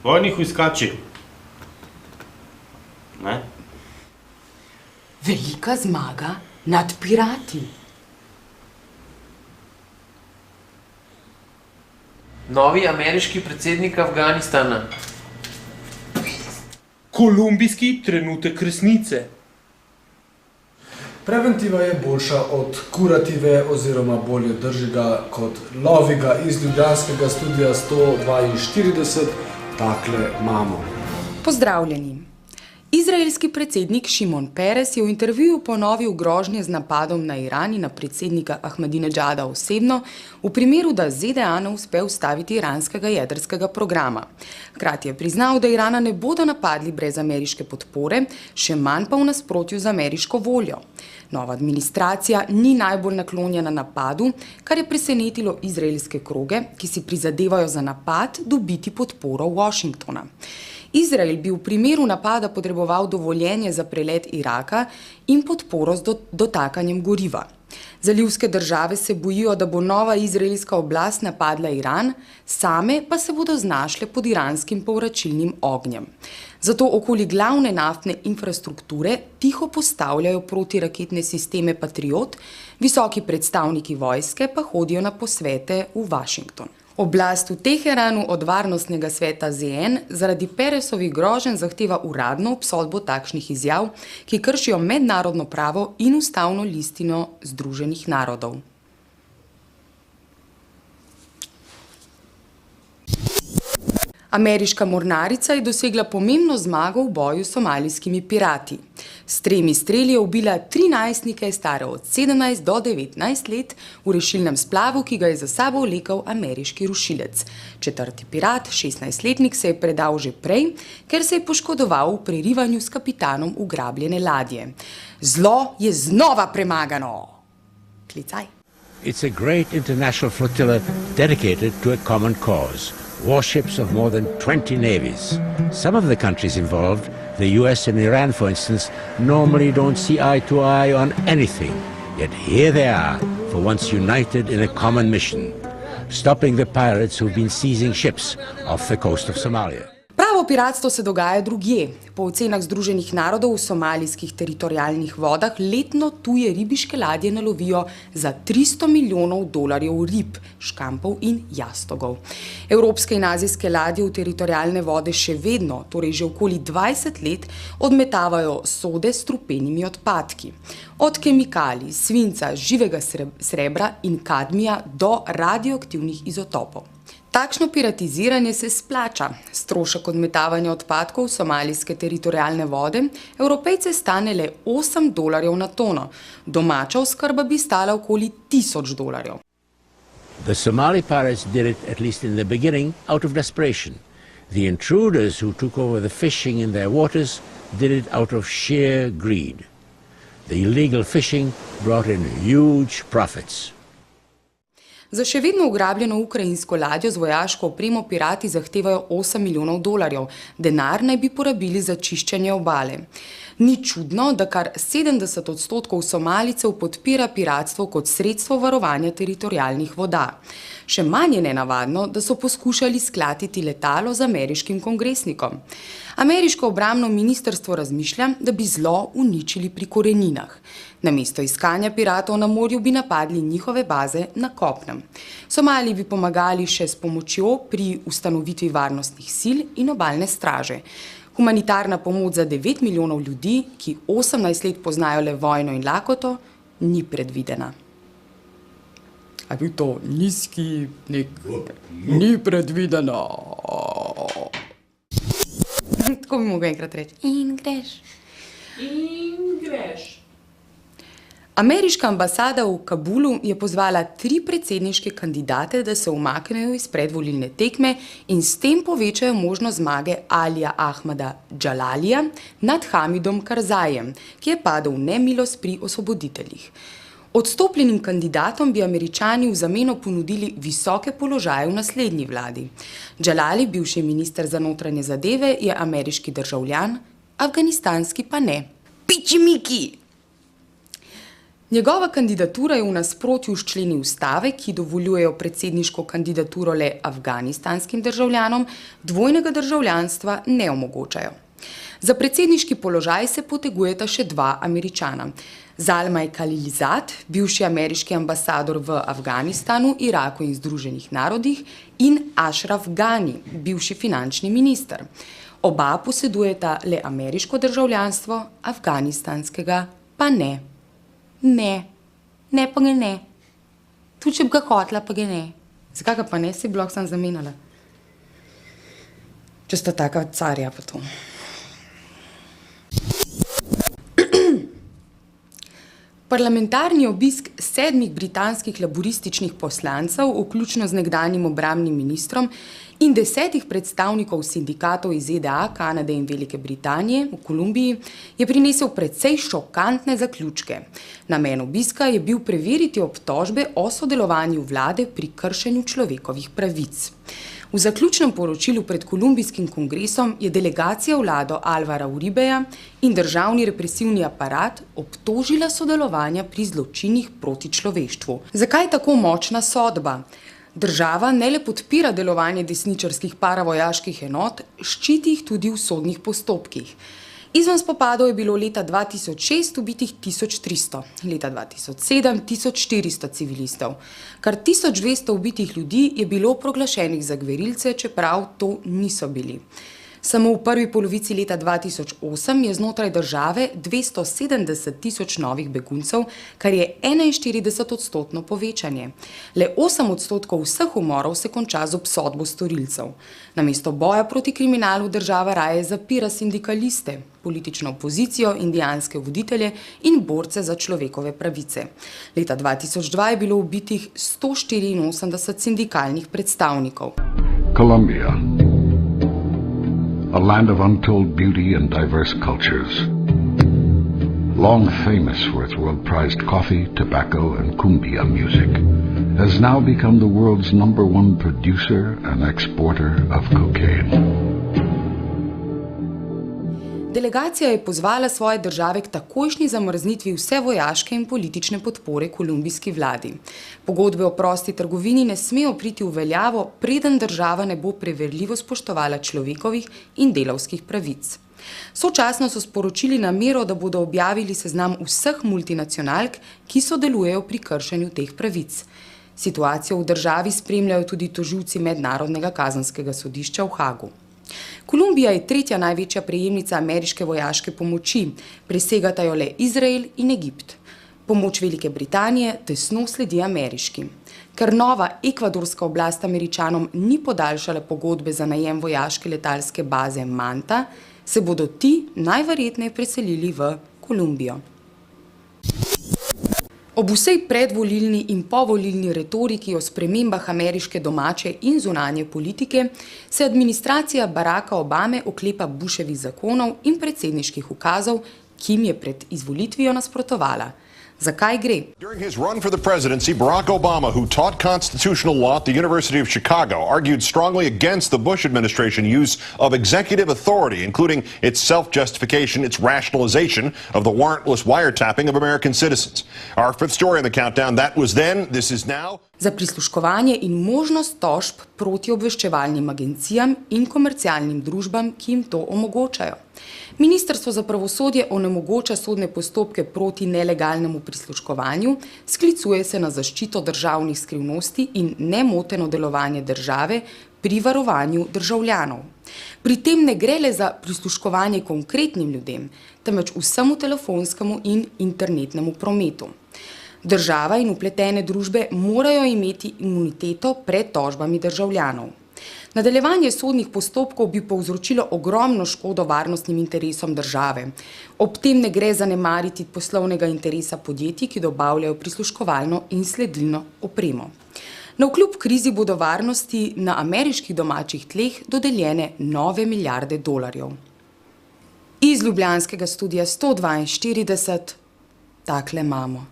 Vojni hujskači. Ne? Velika zmaga nad pirati. Novi ameriški predsednik Afganistana. Kolumbijski trenutek resnice. Preventiva je boljša od kurative oziroma bolje drži ga kot lovi ga iz ljubljanskega studia 142, takle mamo. Pozdravljeni. Izraelski predsednik Šimon Peres je v intervjuju ponovil grožnje z napadom na Iran in na predsednika Ahmadinedžada osebno, v primeru, da ZDA ne uspe ustaviti iranskega jedrskega programa. Hkrati je priznal, da Irana ne bodo napadli brez ameriške podpore, še manj pa v nasprotju z ameriško voljo. Nova administracija ni najbolj naklonjena napadu, kar je presenetilo izraelske kroge, ki si prizadevajo za napad dobiti podporo Washingtona. Izrael bi v primeru napada potreboval dovoljenje za prelet Iraka in podporo z dotakanjem goriva. Zalivske države se bojijo, da bo nova izraelska oblast napadla Iran, same pa se bodo znašle pod iranskim povračilnim ognjem. Zato okoli glavne naftne infrastrukture tiho postavljajo protiraketne sisteme Patriot, visoki predstavniki vojske pa hodijo na posvete v Washington. Oblast v Teheranu od Varnostnega sveta ZN zaradi Peresovih groženj zahteva uradno obsodbo takšnih izjav, ki kršijo mednarodno pravo in ustavno listino Združenih narodov. Ameriška mornarica je dosegla pomembno zmago v boju s somalijskimi pirati. S 3 streli je ubila 3 najstnike stare od 17 do 19 let v rešilnem splavu, ki ga je za sabo vlekel ameriški rušilec. 4. pirat, 16-letnik, se je predal že prej, ker se je poškodoval v prerivanju s kapitanom ugrabljene ladje. Zlo je znova premagano! Klicaj. It's a great international flotilla dedicated to a common cause. Warships of more than 20 navies. Some of the countries involved, the US and Iran for instance, normally don't see eye to eye on anything. Yet here they are, for once united in a common mission, stopping the pirates who've been seizing ships off the coast of Somalia. Pravo piratstvo se dogaja drugje. Po ocenah Združenih narodov v somalijskih teritorialnih vodah letno tuje ribiške ladje nalovijo za $300 milijonov rib, škampov in jastogov. Evropske in azijske ladje v teritorialne vode še vedno, torej že okoli 20 let, odmetavajo sode s strupenimi odpadki. Od kemikalij, svinca, živega srebra in kadmija do radioaktivnih izotopov. Takšno piratiziranje se splača. Strošek odmetavanja odpadkov v somalijske teritorialne vode Evropejce stane le $8 na tono. Domača oskrba bi stala okoli $1000. The Somali pirates did it, at least in the beginning, out of desperation. The intruders who took over the fishing in their waters did it out of sheer greed. The illegal fishing brought in huge profits. Za še vedno ugrabljeno ukrajinsko ladjo z vojaško opremo pirati zahtevajo $8 milijonov. Denar naj bi porabili za čiščenje obale. Ni čudno, da kar 70% Somalijcev podpira piratstvo kot sredstvo varovanja teritorialnih voda. Še manj je nenavadno, da so poskušali sklatiti letalo z ameriškim kongresnikom. Ameriško obrambno ministrstvo razmišlja, da bi zlo uničili pri koreninah. Namesto iskanja piratov na morju bi napadli njihove baze na kopnem. Somaliji bi pomagali še s pomočjo pri ustanovitvi varnostnih sil in obalne straže. Humanitarna pomoč za 9 milijonov ljudi, ki 18 let poznajo le vojno in lakoto, ni predvidena. A bil to nizki nek... Ni predvideno. Tako bi mogel enkrat reči. In greš. In greš. Ameriška ambasada v Kabulu je pozvala 3 predsedniške kandidate, da se umaknejo iz predvolilne tekme in s tem povečajo možnost zmage Alija Ahmada Džalalija nad Hamidom Karzajem, ki je padel v nemilost pri osvoboditeljih. Odstopljenim kandidatom bi Američani v zameno ponudili visoke položaje v naslednji vladi. Džalali, bivši minister za notranje zadeve, je ameriški državljan, afganistanski pa ne. Piči Miki! Njegova kandidatura je v nasprotju s členi ustave, ki dovoljujejo predsedniško kandidaturo le afganistanskim državljanom, dvojnega državljanstva ne omogočajo. Za predsedniški položaj se potegujeta še dva Američana. Zalmay Khalilzad, bivši ameriški ambasador v Afganistanu, Iraku in Združenih narodih, in Ashraf Ghani, bivši finančni minister. Oba posedujeta le ameriško državljanstvo, afganistanskega pa ne. Ne pa ga ne. Tudi če bi ga hotela, pa ga ne. Zakaj ga pa ne, si blok sem zamenjala? Če sta taka carja pa to. Parlamentarni obisk 7 britanskih laborističnih poslancev, vključno z nekdanjim obrambnim ministrom, in 10 predstavnikov sindikatov iz ZDA, Kanade in Velike Britanije v Kolumbiji je prinesel precej šokantne zaključke. Namen obiska je bil preveriti obtožbe o sodelovanju vlade pri kršenju človekovih pravic. V zaključnem poročilu pred Kolumbijskim kongresom je delegacija vlado Alvara Uribeja in državni represivni aparat obtožila sodelovanja pri zločinih proti človeštvu. Zakaj tako močna sodba? Država ne le podpira delovanje desničarskih paravojaških enot, ščiti jih tudi v sodnih postopkih. Izven spopadov je bilo leta 2006 ubitih 1300, leta 2007 1400 civilistov. Kar 1200 ubitih ljudi je bilo proglašenih za gverilce, čeprav to niso bili. Samo v prvi polovici leta 2008 je znotraj države 270 000 novih beguncev, kar je 41% povečanje. Le 8% vseh umorov se konča z obsodbo storilcev. Namesto boja proti kriminalu država raje zapira sindikaliste, politično opozicijo, indijanske voditelje in borce za človekove pravice. Leta 2002 je bilo ubitih 184 sindikalnih predstavnikov. Colombia. A land of untold beauty and diverse cultures. Long famous for its world-prized coffee, tobacco and cumbia music, has now become the world's #1 producer and exporter of cocaine. Delegacija je pozvala svoje države k takojšnji zamrznitvi vse vojaške in politične podpore kolumbijski vladi. Pogodbe o prosti trgovini ne smejo priti v veljavo, preden država ne bo preverljivo spoštovala človekovih in delavskih pravic. Sočasno so sporočili namero, da bodo objavili seznam vseh multinacionalk, ki sodelujejo pri kršenju teh pravic. Situacijo v državi spremljajo tudi tožilci Mednarodnega kazenskega sodišča v Hagu. Kolumbija je tretja največja prejemnica ameriške vojaške pomoči, presegata jo le Izrael in Egipt. Pomoč Velike Britanije tesno sledi ameriški. Ker nova ekvadorska oblast Američanom ni podaljšala pogodbe za najem vojaške letalske baze Manta, se bodo ti najverjetneje preselili v Kolumbijo. Ob vsej predvolilni in povolilni retoriki o spremembah ameriške domače in zunanje politike se administracija Baracka Obame oklepa Bushevih zakonov in predsedniških ukazov, ki jim je pred izvolitvijo nasprotovala. Zakaj gre? During his run for the presidency, Barack Obama, who taught constitutional law at the University of Chicago, argued strongly against the Bush administration use of executive authority, including its self-justification, its rationalization of the warrantless wiretapping of American citizens. Our fifth story on the countdown, that was then, this is now. Za prisluškovanje in možnost tožb proti obveščevalnim agencijam in komercialnim družbam, ki jim to omogočajo. Ministrstvo za pravosodje onemogoča sodne postopke proti nelegalnemu prisluškovanju, sklicuje se na zaščito državnih skrivnosti in nemoteno delovanje države pri varovanju državljanov. Pri tem ne gre le za prisluškovanje konkretnim ljudem, temveč vsemu telefonskemu in internetnemu prometu. Država in vpletene družbe morajo imeti imuniteto pred tožbami državljanov. Nadaljevanje sodnih postopkov bi povzročilo ogromno škodo varnostnim interesom države. Ob tem ne gre zanemariti poslovnega interesa podjetij, ki dobavljajo prisluškovalno in sledilno opremo. Navkljub krizi bodo varnosti na ameriških domačih tleh dodeljene nove milijarde dolarjev. Iz ljubljanskega studia 142 takle imamo.